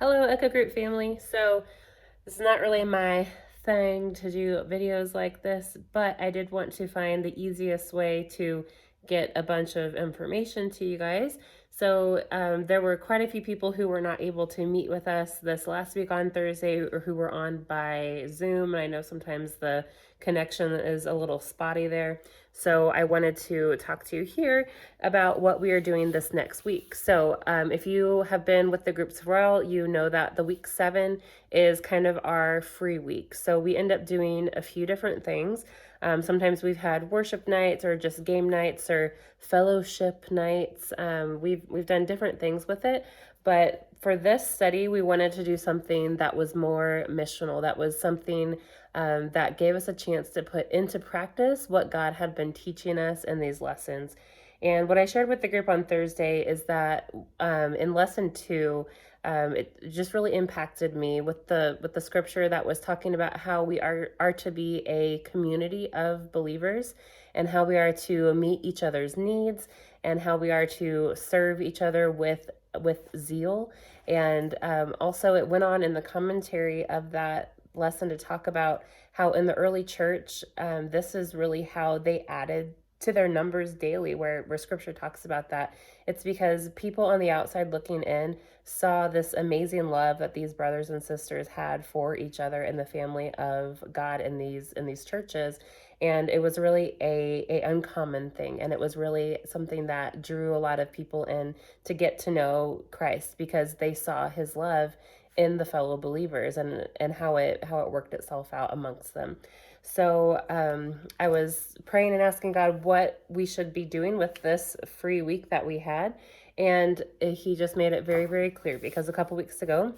Hello, Echo Group family. So, this is not really my thing to do videos like this, but I did want to find the easiest way to get a bunch of information to you guys. So, there were quite a few people who were not able to meet with us this last week on Thursday or who were on by Zoom. And I know sometimes the connection is a little spotty there. So, I wanted to talk to you here about what we are doing this next week. So, if you have been with the groups for a while, you know that the week 7 is kind of our free week. So we end up doing a few different things. Sometimes we've had worship nights or just game nights or fellowship nights. We've done different things with it, but for this study, we wanted to do something that was more missional. That was something that gave us a chance to put into practice what God had been teaching us in these lessons. And what I shared with the group on Thursday is that in lesson 2, it just really impacted me with the scripture that was talking about how we are to be a community of believers, and how we are to meet each other's needs, and how we are to serve each other with zeal. And also, it went on in the commentary of that lesson to talk about how in the early church, this is really how they added to their numbers daily, where scripture talks about that. It's because people on the outside looking in saw this amazing love that these brothers and sisters had for each other in the family of God in these churches. And it was really a uncommon thing, and it was really something that drew a lot of people in to get to know Christ, because they saw his love in the fellow believers, and how it worked itself out amongst them. So I was praying and asking God what we should be doing with this free week that we had. And he just made it very, very clear, because a couple weeks ago,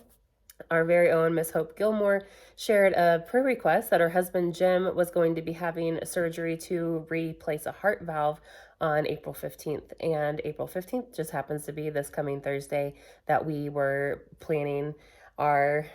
our very own Miss Hope Gilmore shared a prayer request that her husband Jim was going to be having surgery to replace a heart valve on April 15th. And April 15th just happens to be this coming Thursday that we were planning our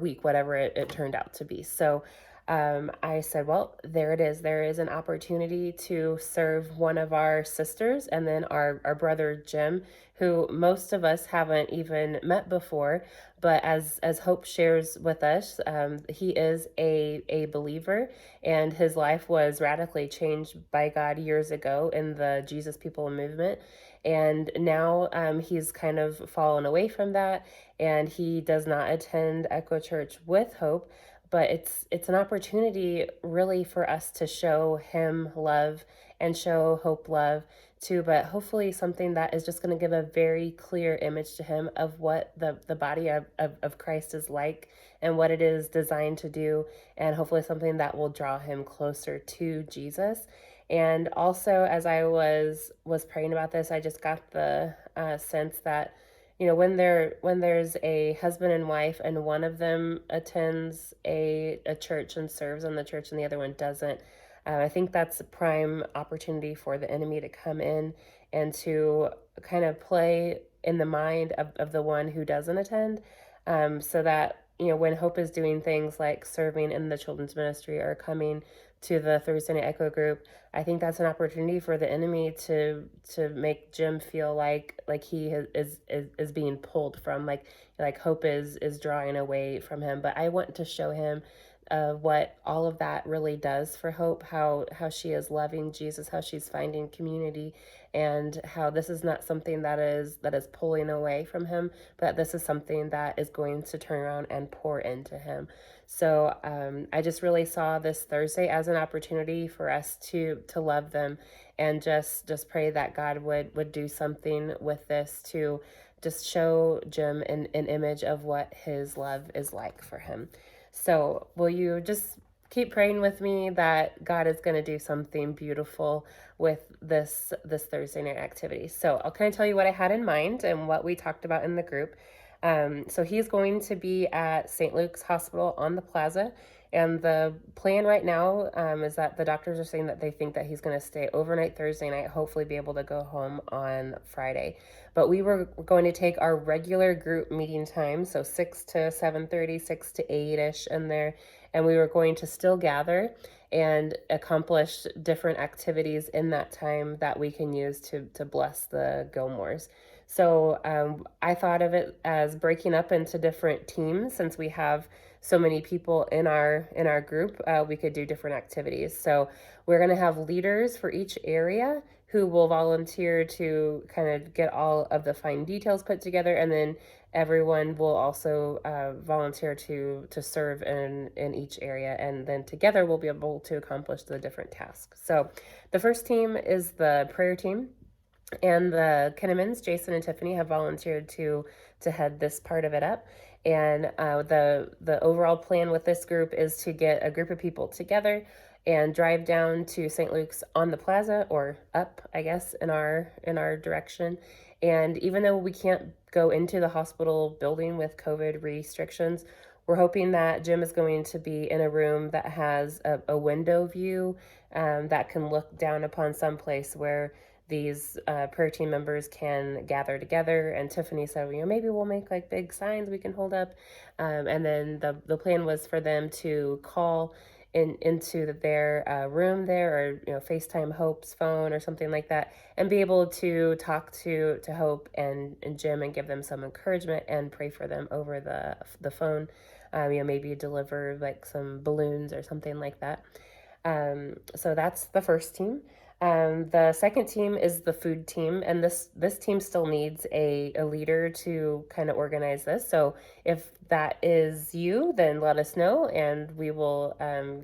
week, whatever it turned out to be. So I said, well, there it is. There is an opportunity to serve one of our sisters, and then our brother Jim, who most of us haven't even met before. But as Hope shares with us, he is a believer, and his life was radically changed by God years ago in the Jesus People movement. And now he's kind of fallen away from that, and he does not attend Echo Church with Hope. But it's an opportunity really for us to show him love and show Hope love too, but hopefully something that is just going to give a very clear image to him of what the body of Christ is like, and what it is designed to do, and hopefully something that will draw him closer to Jesus. And also, as I was praying about this, I just got the sense that, when there's a husband and wife, and one of them attends a church and serves in the church and the other one doesn't, I think that's a prime opportunity for the enemy to come in and to kind of play in the mind of the one who doesn't attend, so that, when Hope is doing things like serving in the children's ministry or coming to the Thursday Night Echo group, I think that's an opportunity for the enemy to make Jim feel like he is being pulled from, like Hope is drawing away from him. But I want to show him what all of that really does for Hope, how she is loving Jesus, how she's finding community, and how this is not something that is pulling away from him, but this is something that is going to turn around and pour into him. So I just really saw this Thursday as an opportunity for us to love them, and just pray that God would do something with this to just show Jim an image of what his love is like for him. So will you just keep praying with me that God is going to do something beautiful with this Thursday night activity? So I'll kind of tell you what I had in mind and what we talked about in the group. So he's going to be at St. Luke's Hospital on the Plaza. And the plan right now is that the doctors are saying that they think that he's going to stay overnight Thursday night, hopefully be able to go home on Friday. But we were going to take our regular group meeting time, so 6 to 7:30, 6 to 8-ish in there, and we were going to still gather and accomplish different activities in that time that we can use to bless the Gilmores. So I thought of it as breaking up into different teams since we have so many people in our group. We could do different activities. So we're going to have leaders for each area who will volunteer to kind of get all of the fine details put together, and then everyone will also volunteer to serve in each area, and then together we'll be able to accomplish the different tasks. So the first team is the prayer team, and the Kinnamans, Jason and Tiffany, have volunteered to head this part of it up. And the overall plan with this group is to get a group of people together and drive down to St. Luke's on the plaza, or up, I guess, in our direction. And even though we can't go into the hospital building with COVID restrictions, we're hoping that Jim is going to be in a room that has a window view, that can look down upon some place where these prayer team members can gather together. And Tiffany said, maybe we'll make like big signs we can hold up. And then the plan was for them to call into their room there, or FaceTime Hope's phone or something like that, and be able to talk to Hope and Jim, and give them some encouragement and pray for them over the phone. Maybe deliver like some balloons or something like that. So that's the first team. The second team is the food team, and this team still needs a leader to kind of organize this. So if that is you, then let us know, and we will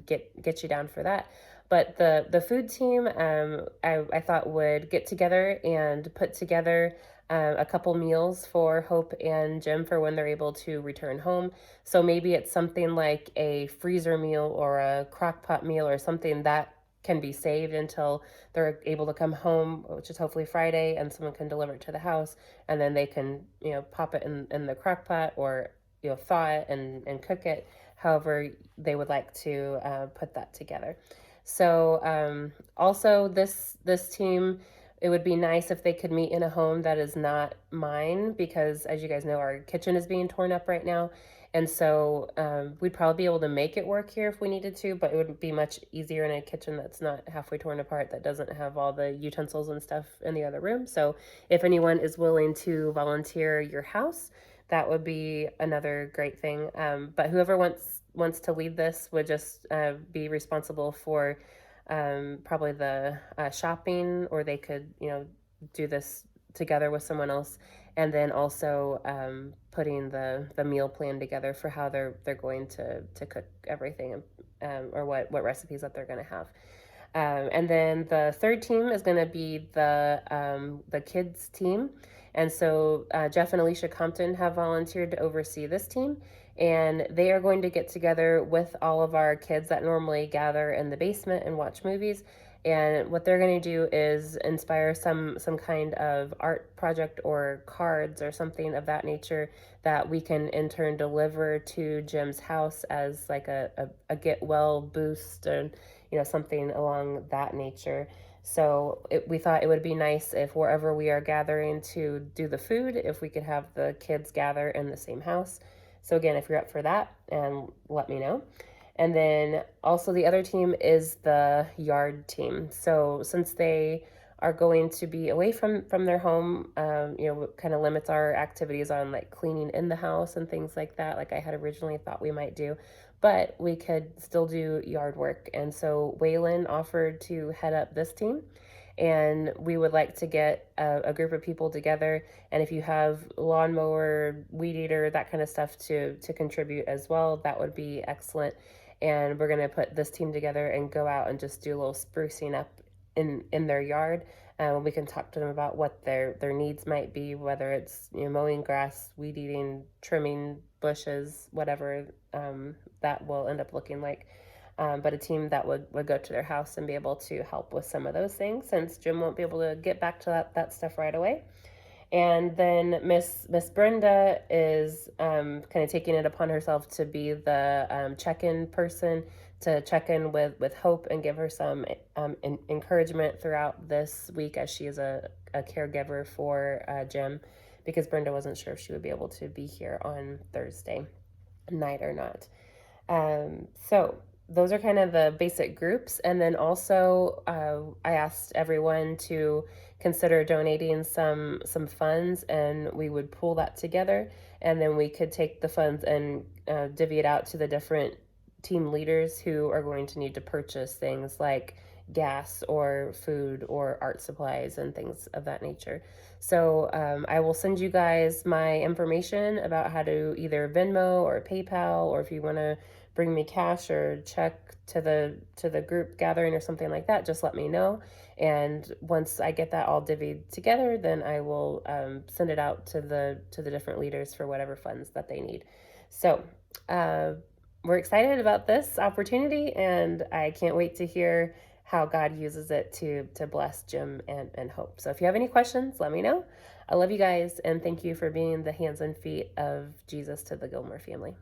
get you down for that. But the food team, I thought would get together and put together a couple meals for Hope and Jim for when they're able to return home. So maybe it's something like a freezer meal or a crock pot meal, or something that can be saved until they're able to come home, which is hopefully Friday, and someone can deliver it to the house, and then they can, pop it in the crock pot, or, thaw it and cook it, however they would like to put that together. So also this team, it would be nice if they could meet in a home that is not mine, because as you guys know, our kitchen is being torn up right now. And so we'd probably be able to make it work here if we needed to, but it would be much easier in a kitchen that's not halfway torn apart, that doesn't have all the utensils and stuff in the other room. So if anyone is willing to volunteer your house, that would be another great thing. But whoever wants to lead this would just be responsible for probably the shopping, or they could, do this together with someone else, and then also putting the meal plan together for how they're going to cook everything, or what recipes that they're going to have. And then the third team is going to be the kids team. And so Jeff and Alicia Compton have volunteered to oversee this team, and they are going to get together with all of our kids that normally gather in the basement and watch movies. And what they're going to do is inspire some kind of art project or cards or something of that nature that we can in turn deliver to Jim's house as like a get well boost, and something along that nature. So we thought it would be nice if wherever we are gathering to do the food, if we could have the kids gather in the same house. So again, if you're up for that, and let me know. And then also the other team is the yard team. So since they are going to be away from their home, kind of limits our activities on like cleaning in the house and things like that, like I had originally thought we might do. But we could still do yard work. And so Waylon offered to head up this team. And we would like to get a group of people together. And if you have lawnmower, weed eater, that kind of stuff to contribute as well, that would be excellent. And we're going to put this team together and go out and just do a little sprucing up in their yard. We can talk to them about what their needs might be, whether it's mowing grass, weed eating, trimming bushes, whatever that will end up looking like. But a team that would go to their house and be able to help with some of those things, since Jim won't be able to get back to that stuff right away. And then Miss Brenda is kind of taking it upon herself to be the check-in person, to check in with Hope and give her some encouragement throughout this week, as she is a caregiver for Jim, because Brenda wasn't sure if she would be able to be here on Thursday night or not. So those are kind of the basic groups. And then also, I asked everyone to consider donating some funds, and we would pool that together, and then we could take the funds and divvy it out to the different team leaders who are going to need to purchase things like gas or food or art supplies and things of that nature. So I will send you guys my information about how to either Venmo or PayPal, or if you want to bring me cash or check to the group gathering or something like that, just let me know. And once I get that all divvied together, then I will send it out to the different leaders for whatever funds that they need. So uh, we're excited about this opportunity, and I can't wait to hear how God uses it to bless Jim and Hope. So if you have any questions, let me know. I love you guys, and thank you for being the hands and feet of Jesus to the Gilmore family.